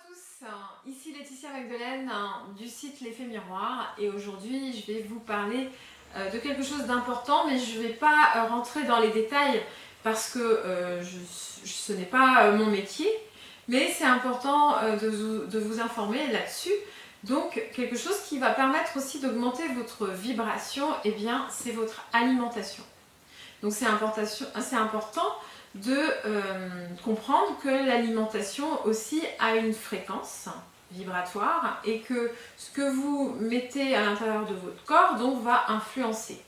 tous, ici Laetitia Magdelaine du site L'Effet Miroir et aujourd'hui je vais vous parler de quelque chose d'important, mais je ne vais pas rentrer dans les détails parce que ce n'est pas mon métier, mais c'est important de vous informer là-dessus. Donc quelque chose qui va permettre aussi d'augmenter votre vibration, et bien c'est votre alimentation. Donc c'est important de comprendre que l'alimentation aussi a une fréquence vibratoire et que ce que vous mettez à l'intérieur de votre corps donc va influencer.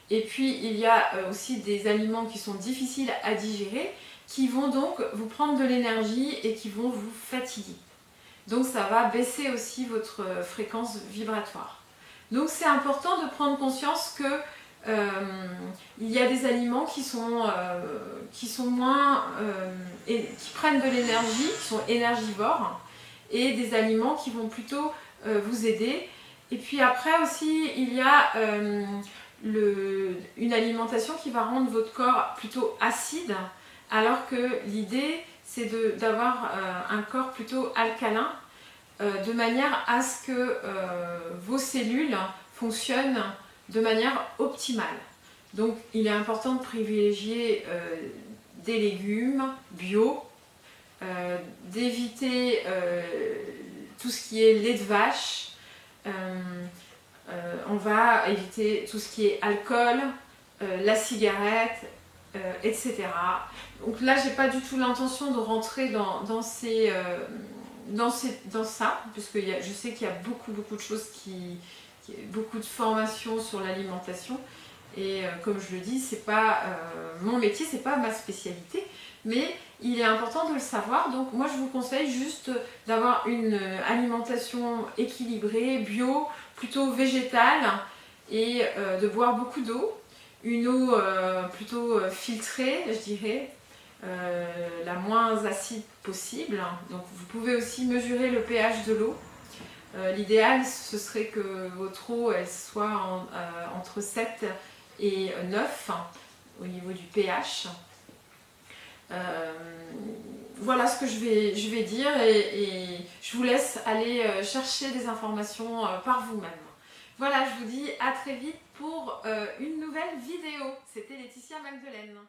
Et puis il y a aussi des aliments qui sont difficiles à digérer qui vont donc vous prendre de l'énergie et qui vont vous fatiguer. Donc ça va baisser aussi votre fréquence vibratoire. Donc c'est important de prendre conscience que il y a des aliments qui sont moins et qui prennent de l'énergie, qui sont énergivores, et des aliments qui vont plutôt vous aider. Et puis après aussi il y a une alimentation qui va rendre votre corps plutôt acide, alors que l'idée c'est d'avoir un corps plutôt alcalin, de manière à ce que vos cellules fonctionnent de manière optimale. Donc il est important de privilégier des légumes bio, d'éviter tout ce qui est lait de vache, on va éviter tout ce qui est alcool, la cigarette, etc. Donc là j'ai pas du tout l'intention de rentrer dans ça, puisque je sais qu'il y a beaucoup de choses beaucoup de formations sur l'alimentation, et comme je le dis, c'est pas mon métier, c'est pas ma spécialité, mais il est important de le savoir. Donc moi je vous conseille juste d'avoir une alimentation équilibrée, bio, plutôt végétale, et de boire beaucoup d'eau, une eau plutôt filtrée, je dirais, la moins acide possible. Donc vous pouvez aussi mesurer le pH de l'eau. L'idéal ce serait que votre eau elle soit entre 7 et 9 au niveau du pH. Voilà ce que je vais dire, et je vous laisse aller chercher des informations par vous-même. Voilà, je vous dis à très vite pour une nouvelle vidéo. C'était Laetitia Magdelaine.